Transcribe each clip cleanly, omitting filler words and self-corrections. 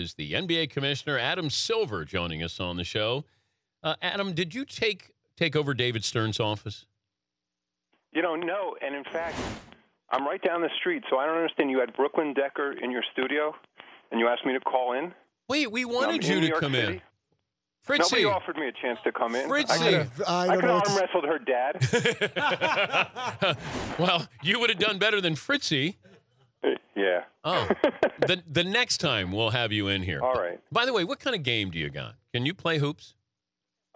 is the NBA commissioner, Adam Silver, joining us on the show. Adam, did you take over David Stern's office? No. And in fact, I'm right down the street, so I don't understand. You had Brooklyn Decker in your studio, and you asked me to call in? Wait, we wanted you to come in. Fritzy. Nobody offered me a chance to come in. Fritzy. I could have arm wrestled her dad. Well, you would have done better than Fritzy. Yeah. Oh, the next time we'll have you in here. All right. By the way, what kind of game do you got? Can you play hoops?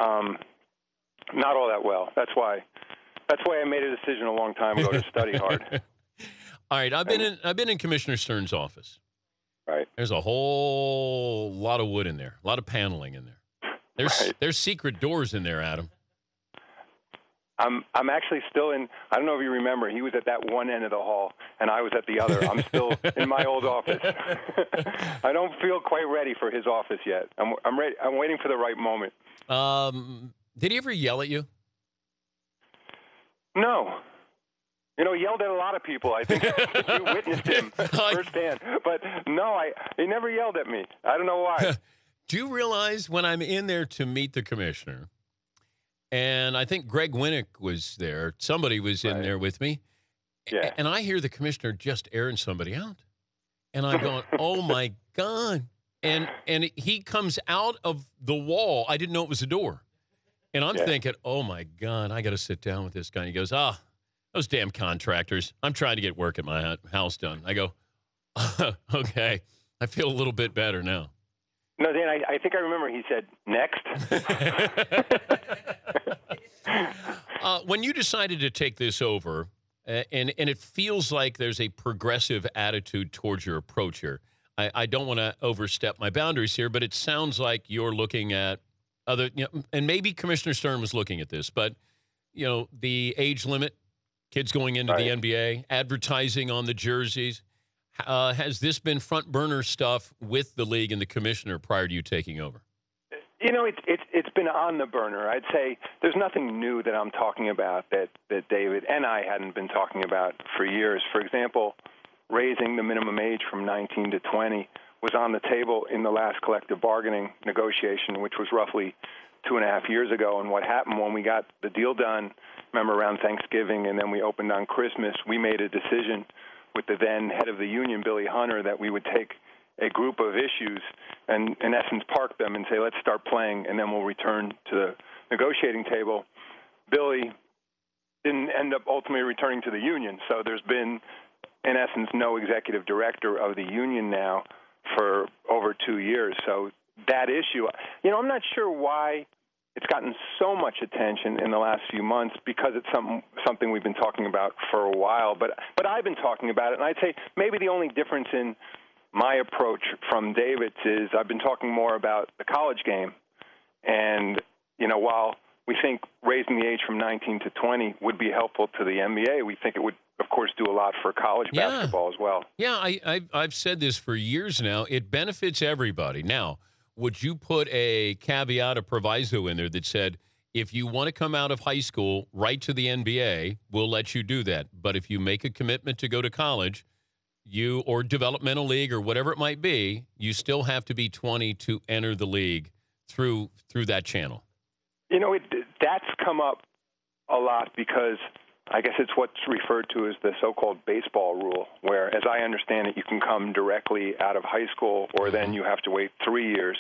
Not all that well. That's why I made a decision a long time ago to study hard. All right, I've been in Commissioner Stern's office. Right. There's a whole lot of wood in there, a lot of paneling in there. There's secret doors in there, Adam. I'm actually still in. I don't know if you remember. He was at that one end of the hall, and I was at the other. I'm still in my old office. I don't feel quite ready for his office yet. I'm ready. I'm waiting for the right moment. Did he ever yell at you? No. He yelled at a lot of people. I think you witnessed him firsthand. But no, he never yelled at me. I don't know why. Do you realize when I'm in there to meet the commissioner, and I think Greg Winnick was there, somebody was in there with me, and I hear the commissioner just airing somebody out. And I'm going, oh, my God. And he comes out of the wall. I didn't know it was a door. And I'm thinking, oh, my God, I got to sit down with this guy. And he goes, those damn contractors. I'm trying to get work at my house done. I go, okay, I feel a little bit better now. No, Dan, I think I remember he said, next. When you decided to take this over, and it feels like there's a progressive attitude towards your approach here. I don't want to overstep my boundaries here, but it sounds like you're looking at other, and maybe Commissioner Stern was looking at this, but, the age limit, kids going into the NBA, advertising on the jerseys. Has this been front burner stuff with the league and the commissioner prior to you taking over? It's been on the burner. I'd say there's nothing new that I'm talking about that David and I hadn't been talking about for years. For example, raising the minimum age from 19 to 20 was on the table in the last collective bargaining negotiation, which was roughly 2.5 years ago. And what happened when we got the deal done, remember around Thanksgiving, and then we opened on Christmas, we made a decision with the then head of the union, Billy Hunter, that we would take a group of issues and, in essence, park them and say, let's start playing, and then we'll return to the negotiating table. Billy didn't end up ultimately returning to the union, so there's been, in essence, no executive director of the union now for over 2 years. So that issue, I'm not sure why it's gotten so much attention in the last few months, because it's something we've been talking about for a while. But I've been talking about it, and I'd say maybe the only difference in my approach from David's is I've been talking more about the college game. And, while we think raising the age from 19 to 20 would be helpful to the NBA, we think it would, of course, do a lot for college basketball as well. Yeah, I've said this for years now. It benefits everybody. Now, would you put a caveat, a proviso in there that said, if you want to come out of high school right to the NBA, we'll let you do that. But if you make a commitment to go to college, or developmental league or whatever it might be, you still have to be 20 to enter the league through that channel. That's come up a lot because I guess it's what's referred to as the so-called baseball rule, where, as I understand it, you can come directly out of high school, or then you have to wait 3 years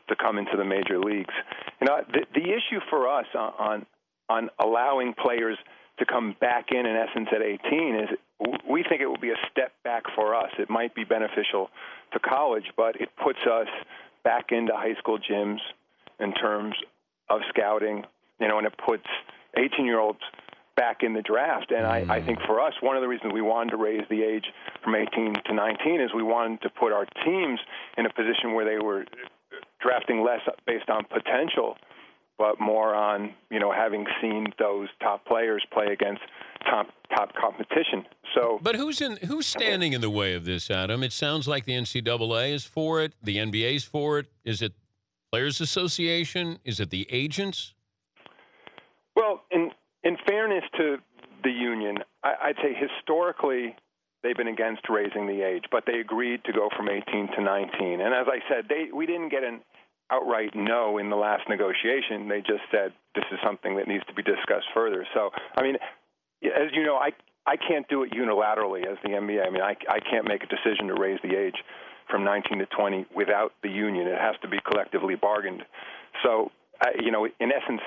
to come into the major leagues. The issue for us on allowing players to come back in essence, at 18 is we think it will be a step back for us. It might be beneficial to college, but it puts us back into high school gyms in terms of scouting, and it puts 18-year-olds back in the draft. And I think for us, one of the reasons we wanted to raise the age from 18 to 19 is we wanted to put our teams in a position where they were drafting less based on potential, but more on, having seen those top players play against top competition. So, but who's standing in the way of this, Adam? It sounds like the NCAA is for it, the NBA's for it. Is it Players Association? Is it the agents? Well, in fairness to the union, I'd say historically they've been against raising the age, but they agreed to go from 18 to 19. And as I said, we didn't get an outright no in the last negotiation. They just said this is something that needs to be discussed further. So, I mean, as you know, I can't do it unilaterally as the NBA. I mean, I can't make a decision to raise the age from 19 to 20 without the union. It has to be collectively bargained. So, you know, in essence,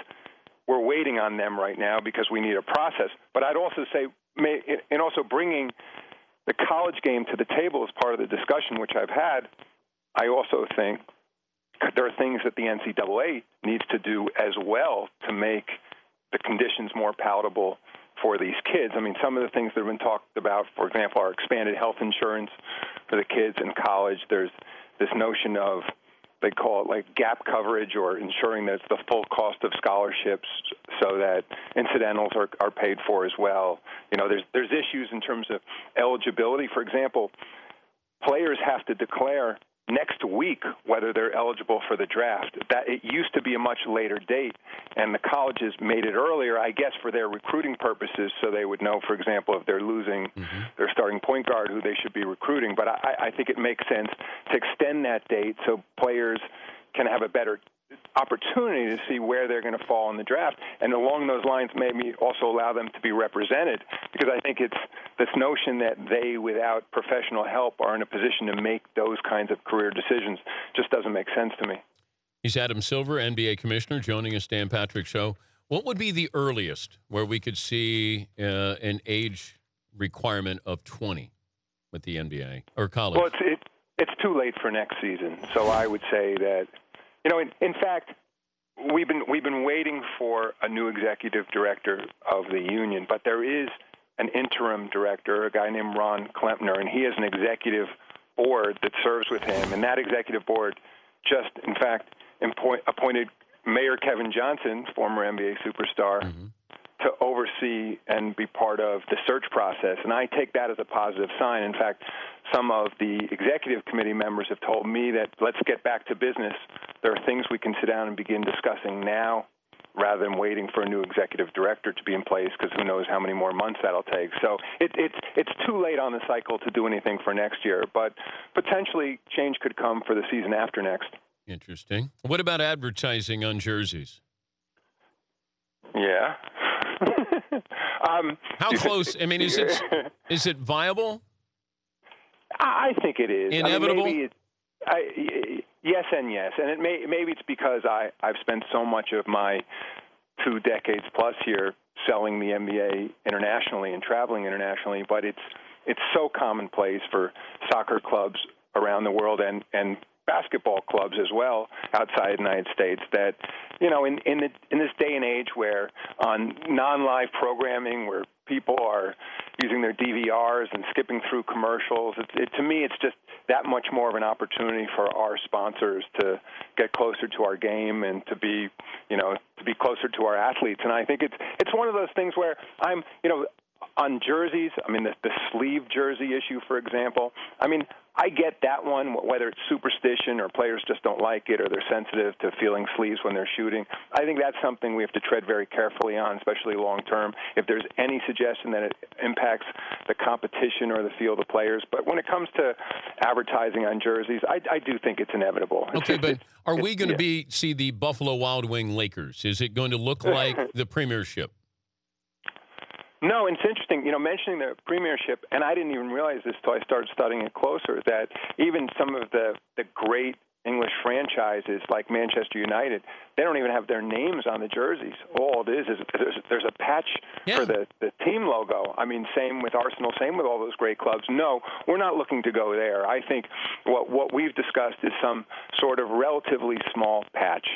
we're waiting on them right now because we need a process. But I'd also say, and also bringing the college game to the table as part of the discussion, which I've had, I also think there are things that the NCAA needs to do as well to make the conditions more palatable for these kids. I mean, some of the things that have been talked about, for example, are expanded health insurance for the kids in college. There's this notion of, they call it like gap coverage, or ensuring that it's the full cost of scholarships so that incidentals are paid for as well. You know, there's issues in terms of eligibility. For example, players have to declare next week whether they're eligible for the draft. That it used to be a much later date, and the colleges made it earlier, I guess, for their recruiting purposes, so they would know, for example, if they're losing their starting point guard, who they should be recruiting. But I think it makes sense to extend that date so players can have a better opportunity to see where they're going to fall in the draft, and along those lines maybe also allow them to be represented, because I think it's this notion that they, without professional help, are in a position to make those kinds of career decisions just doesn't make sense to me. He's Adam Silver, NBA commissioner, joining us, Dan Patrick Show. What would be the earliest where we could see an age requirement of 20 with the NBA or college? Well, it's too late for next season, so I would say that, you know, in fact, we've been waiting for a new executive director of the union, but there is an interim director, a guy named Ron Klempner, and he has an executive board that serves with him, and that executive board just, in fact, appointed Mayor Kevin Johnson, former NBA superstar, to oversee and be part of the search process. And I take that as a positive sign. In fact, some of the executive committee members have told me that let's get back to business. There are things we can sit down and begin discussing now rather than waiting for a new executive director to be in place, because who knows how many more months that'll take. So it's too late on the cycle to do anything for next year, but potentially change could come for the season after next. Interesting. What about advertising on jerseys? Yeah. How close? I mean, is it viable? I think it is. Inevitable? I mean, yes and yes. And maybe it's because I've spent so much of my 2 decades plus here selling the NBA internationally and traveling internationally, but it's so commonplace for soccer clubs around the world and basketball clubs as well outside the United States that, you know, in this day and age where on non-live programming where people are using their DVRs and skipping through commercials, to me it's just that much more of an opportunity for our sponsors to get closer to our game and to be closer to our athletes. And I think it's one of those things where I'm, you know, on jerseys, I mean, the sleeve jersey issue, for example, I mean, I get that one, whether it's superstition or players just don't like it or they're sensitive to feeling sleeves when they're shooting. I think that's something we have to tread very carefully on, especially long term, if there's any suggestion that it impacts the competition or the feel of the players. But when it comes to advertising on jerseys, I do think it's inevitable. Okay, but are we going to see the Buffalo Wild Wing Lakers? Is it going to look like the Premiership? No, it's interesting, you know, mentioning the Premiership, and I didn't even realize this until I started studying it closer, that even some of the great English franchises like Manchester United, they don't even have their names on the jerseys. All it is there's a patch for the team logo. I mean, same with Arsenal, same with all those great clubs. No, we're not looking to go there. I think what we've discussed is some sort of relatively small patch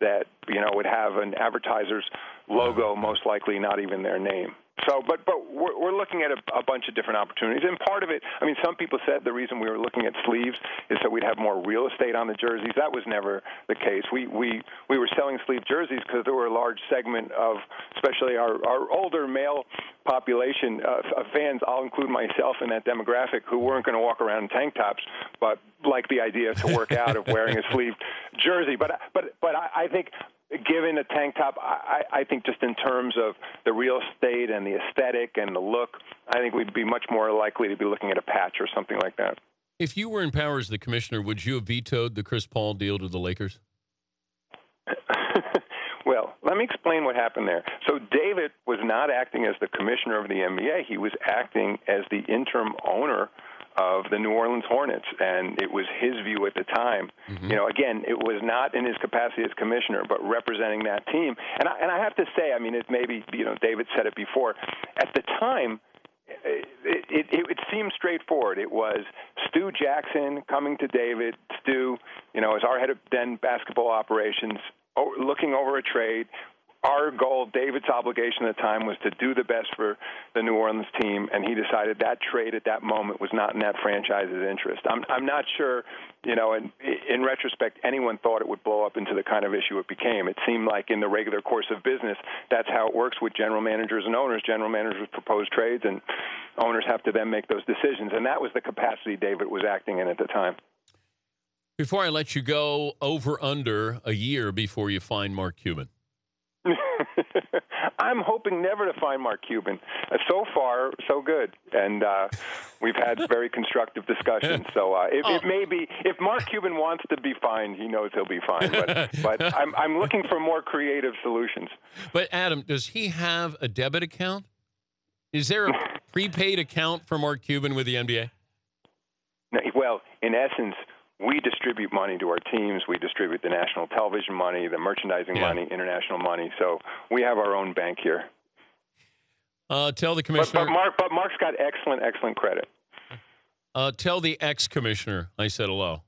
that, you know, would have an advertiser's logo, most likely not even their name. So, but we're looking at a bunch of different opportunities, and part of it, I mean, some people said the reason we were looking at sleeves is so we'd have more real estate on the jerseys. That was never the case. We were selling sleeve jerseys because there were a large segment of, especially our older male population of fans. I'll include myself in that demographic, who weren't going to walk around in tank tops, but like the idea to work out of wearing a sleeved jersey. But I think given a tank top, I think just in terms of the real estate and the aesthetic and the look, I think we'd be much more likely to be looking at a patch or something like that. If you were in power as the commissioner, would you have vetoed the Chris Paul deal to the Lakers? Well, let me explain what happened there. So David was not acting as the commissioner of the NBA. He was acting as the interim owner of the New Orleans Hornets, and it was his view at the time. Mm-hmm. You know, again, it was not in his capacity as commissioner, but representing that team. And I have to say, I mean, it maybe, you know, David said it before. At the time, it seemed straightforward. It was Stu Jackson coming to David. Stu, you know, as our head of then basketball operations, looking over a trade. Our goal, David's obligation at the time, was to do the best for the New Orleans team, and he decided that trade at that moment was not in that franchise's interest. I'm not sure, you know, in retrospect, anyone thought it would blow up into the kind of issue it became. It seemed like in the regular course of business, that's how it works with general managers and owners. General managers propose trades, and owners have to then make those decisions, and that was the capacity David was acting in at the time. Before I let you go, over under a year before you find Mark Cuban. I'm hoping never to find Mark Cuban. So far, so good, and we've had very constructive discussions. So it may be, if Mark Cuban wants to be fine, he knows he'll be fine. But I'm looking for more creative solutions. But Adam, does he have a debit account? Is there a prepaid account for Mark Cuban with the NBA? Well, in essence, we distribute money to our teams. We distribute the national television money, the merchandising money, international money. So we have our own bank here. Tell the commissioner. But Mark's got excellent credit. Tell the ex-commissioner I said hello.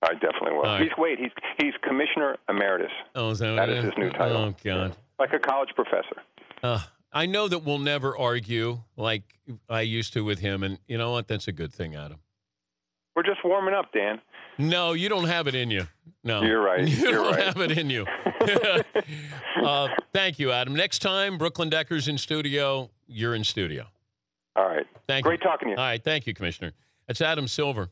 I definitely will. Right. He's commissioner emeritus. Oh, is that is his new title? Oh, God. Like a college professor. I know that we'll never argue like I used to with him, and you know what? That's a good thing, Adam. We're just warming up, Dan. No, you don't have it in you. No. You're right. You don't have it in you. Thank you, Adam. Next time, Brooklyn Decker's in studio, you're in studio. All right. Thank you. Great talking to you. All right. Thank you, Commissioner. That's Adam Silver.